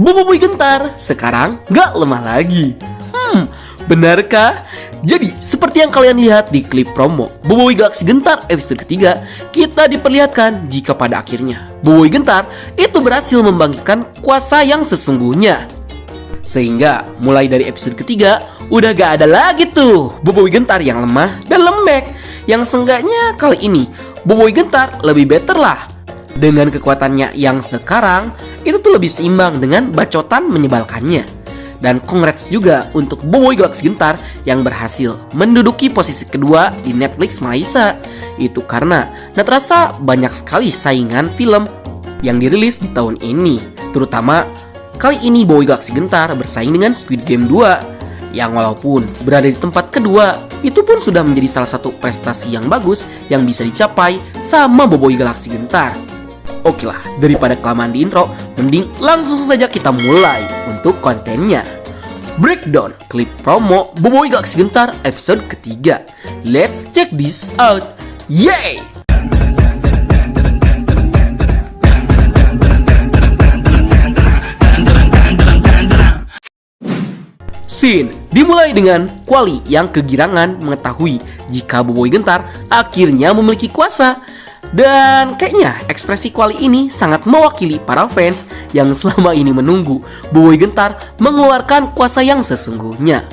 Boboiboy Gentar sekarang gak lemah lagi. Benarkah? Jadi seperti yang kalian lihat di klip promo Boboiboy Galaxy Gentar episode ketiga, kita diperlihatkan jika pada akhirnya Boboiboy Gentar itu berhasil membangkitkan kuasa yang sesungguhnya. Sehingga mulai dari episode ketiga udah gak ada lagi tuh Boboiboy Gentar yang lemah dan lembek. Yang seenggaknya kali ini Boboiboy Gentar lebih better lah. Dengan kekuatannya yang sekarang itu tuh lebih seimbang dengan bacotan menyebalkannya. Dan congrats juga untuk Boboiboy Galaxy Gentar yang berhasil menduduki posisi kedua di Netflix Malaysia. Itu karena gak terasa banyak sekali saingan film yang dirilis di tahun ini. Terutama kali ini Boboiboy Galaxy Gentar bersaing dengan Squid Game 2 yang walaupun berada di tempat kedua, itu pun sudah menjadi salah satu prestasi yang bagus yang bisa dicapai sama Boboiboy Galaxy Gentar. Oke lah, daripada kelamaan di intro, mending langsung saja kita mulai untuk kontennya. Breakdown klip promo Boboiboy Galaxy Gentar episode ketiga. Let's check this out. Yay! Scene dimulai dengan Quali yang kegirangan mengetahui jika Boboiboy Gentar akhirnya memiliki kuasa. Dan kayaknya ekspresi Quali ini sangat mewakili para fans yang selama ini menunggu Boboiboy Gentar mengeluarkan kuasa yang sesungguhnya.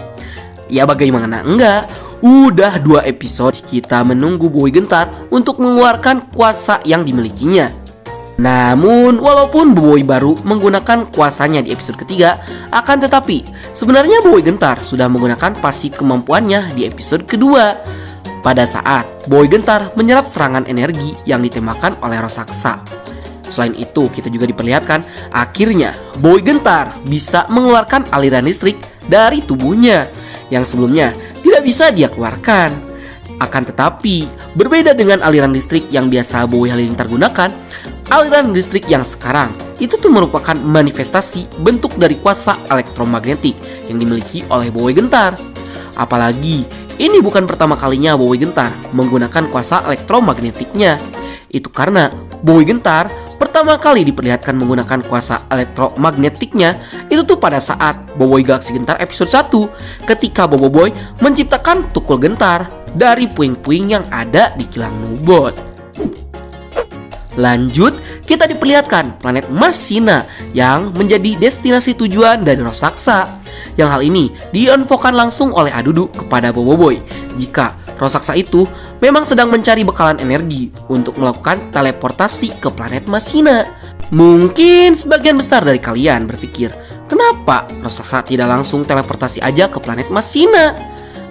Ya bagaimana enggak, udah 2 episode kita menunggu Boboiboy Gentar untuk mengeluarkan kuasa yang dimilikinya. Namun walaupun Boboiboy baru menggunakan kuasanya di episode ketiga, akan tetapi sebenarnya Boboiboy Gentar sudah menggunakan pasif kemampuannya di episode kedua. Pada saat Boboiboy Gentar menyerap serangan energi yang ditembakkan oleh raksasa. Selain itu, kita juga diperlihatkan akhirnya Boboiboy Gentar bisa mengeluarkan aliran listrik dari tubuhnya yang sebelumnya tidak bisa dia keluarkan. Akan tetapi, berbeda dengan aliran listrik yang biasa Boboiboy Halilintar gunakan, aliran listrik yang sekarang itu tuh merupakan manifestasi bentuk dari kuasa elektromagnetik yang dimiliki oleh Boboiboy Gentar. Apalagi ini bukan pertama kalinya Boboiboy Gentar menggunakan kuasa elektromagnetiknya. Itu karena Boboiboy Gentar pertama kali diperlihatkan menggunakan kuasa elektromagnetiknya itu tuh pada saat Boboiboy Galaxy Gentar episode 1, ketika Boboiboy menciptakan tukul gentar dari puing-puing yang ada di kilang Nubot. Lanjut, kita diperlihatkan planet Masina yang menjadi destinasi tujuan dari raksasa. Yang hal ini diinfokan langsung oleh Adudu kepada Boboiboy jika raksasa itu memang sedang mencari bekalan energi untuk melakukan teleportasi ke planet Masina. Mungkin sebagian besar dari kalian berpikir, kenapa raksasa tidak langsung teleportasi aja ke planet Masina?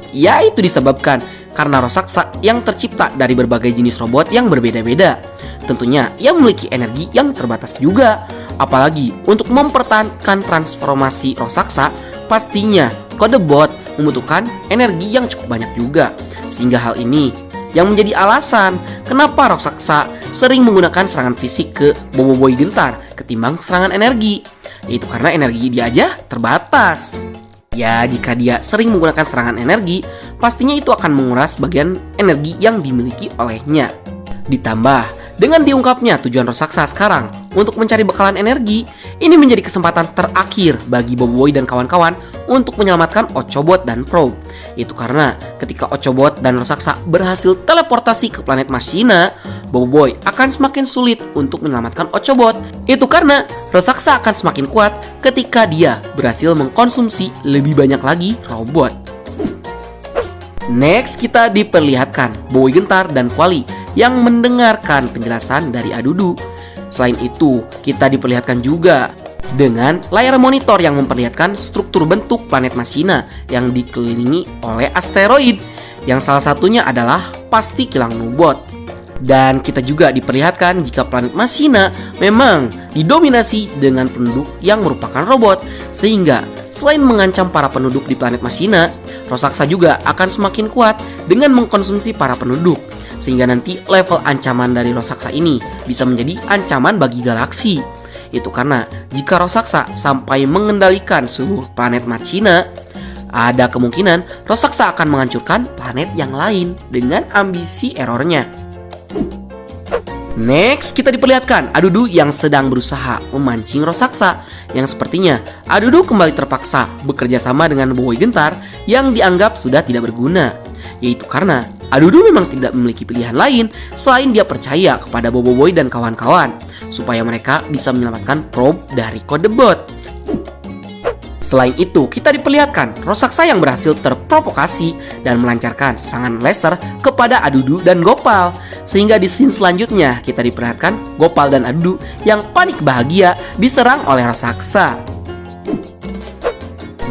Ya, itu disebabkan karena raksasa yang tercipta dari berbagai jenis robot yang berbeda-beda. Tentunya ia memiliki energi yang terbatas juga. Apalagi untuk mempertahankan transformasi raksasa, pastinya kode bot membutuhkan energi yang cukup banyak juga. Sehingga hal ini yang menjadi alasan kenapa raksasa sering menggunakan serangan fisik ke Boboiboy Gentar ketimbang serangan energi. Itu karena energi dia aja terbatas. Ya, jika dia sering menggunakan serangan energi, pastinya itu akan menguras bagian energi yang dimiliki olehnya. Ditambah dengan diungkapnya tujuan raksasa sekarang untuk mencari bekalan energi, ini menjadi kesempatan terakhir bagi Boboiboy dan kawan-kawan untuk menyelamatkan Ochobot dan Probe. Itu karena ketika Ochobot dan raksasa berhasil teleportasi ke planet Masina, Boboiboy akan semakin sulit untuk menyelamatkan Ochobot. Itu karena raksasa akan semakin kuat ketika dia berhasil mengkonsumsi lebih banyak lagi robot. Next, kita diperlihatkan Boboiboy Gentar dan Quali yang mendengarkan penjelasan dari Adudu. Selain itu, kita diperlihatkan juga dengan layar monitor yang memperlihatkan struktur bentuk planet Masina yang dikelilingi oleh asteroid, yang salah satunya adalah pasti kilang Nubot. Dan kita juga diperlihatkan jika planet Masina memang didominasi dengan penduduk yang merupakan robot, sehingga selain mengancam para penduduk di planet Masina, raksasa juga akan semakin kuat dengan mengkonsumsi para penduduk. Sehingga nanti level ancaman dari raksasa ini bisa menjadi ancaman bagi galaksi. Itu karena jika raksasa sampai mengendalikan seluruh planet Masina, ada kemungkinan raksasa akan menghancurkan planet yang lain dengan ambisi errornya. Next, kita diperlihatkan Adudu yang sedang berusaha memancing raksasa, yang sepertinya Adudu kembali terpaksa bekerja sama dengan Boboiboy Gentar yang dianggap sudah tidak berguna. Yaitu karena Adudu memang tidak memiliki pilihan lain selain dia percaya kepada Boboiboy dan kawan-kawan supaya mereka bisa menyelamatkan probe dari kode bot. Selain itu, kita diperlihatkan raksasa yang berhasil terprovokasi dan melancarkan serangan laser kepada Adudu dan Gopal. Sehingga di scene selanjutnya kita diperlihatkan Gopal dan Adudu yang panik bahagia diserang oleh raksasa.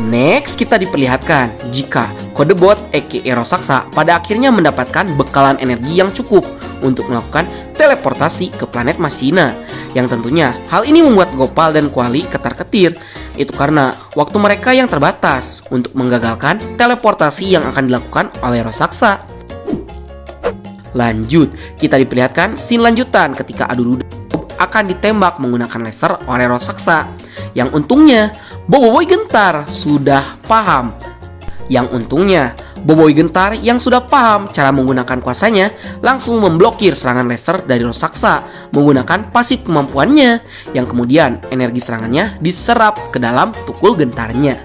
Next, kita diperlihatkan jika kode bot aka raksasa pada akhirnya mendapatkan bekalan energi yang cukup untuk melakukan teleportasi ke planet Masina. Yang tentunya hal ini membuat Gopal dan Kuali ketar-ketir. Itu karena waktu mereka yang terbatas untuk menggagalkan teleportasi yang akan dilakukan oleh raksasa. Lanjut, kita diperlihatkan scene lanjutan ketika Adudu akan ditembak menggunakan laser oleh raksasa. Yang untungnya Boboiboy Gentar sudah paham. Yang sudah paham cara menggunakan kuasanya langsung memblokir serangan laser dari raksasa menggunakan pasif kemampuannya, yang kemudian energi serangannya diserap ke dalam tukul gentarnya.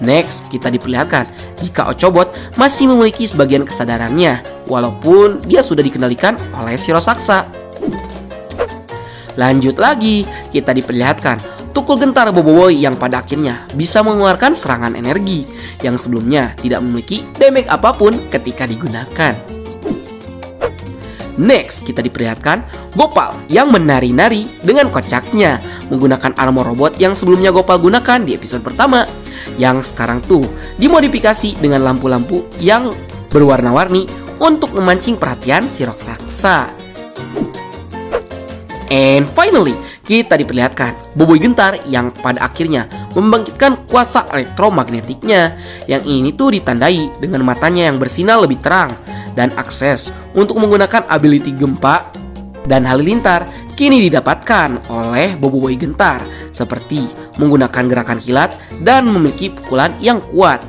Next, kita diperlihatkan jika Ochobot masih memiliki sebagian kesadarannya walaupun dia sudah dikendalikan oleh si raksasa. Lanjut lagi, kita diperlihatkan tukul gentar Boboiboy yang pada akhirnya bisa mengeluarkan serangan energi yang sebelumnya tidak memiliki damage apapun ketika digunakan. Next, kita diperlihatkan Gopal yang menari-nari dengan kocaknya menggunakan armor robot yang sebelumnya Gopal gunakan di episode pertama, yang sekarang tuh dimodifikasi dengan lampu-lampu yang berwarna-warni untuk memancing perhatian si raksasa. And finally, kita diperlihatkan Boboiboy Gentar yang pada akhirnya membangkitkan kuasa elektromagnetiknya, yang ini tuh ditandai dengan matanya yang bersinar lebih terang dan akses untuk menggunakan ability gempa dan halilintar kini didapatkan oleh Boboiboy Gentar, seperti menggunakan gerakan kilat dan memiliki pukulan yang kuat.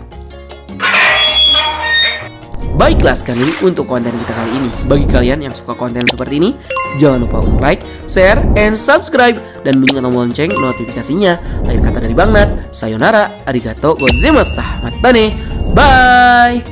Baiklah sekali untuk konten kita kali ini. Bagi kalian yang suka konten seperti ini, jangan lupa untuk like, share, and subscribe, dan bunyikan tombol lonceng notifikasinya. Akhir kata dari Bang Nat, sayonara, arigato gozaimashita, matane, bye!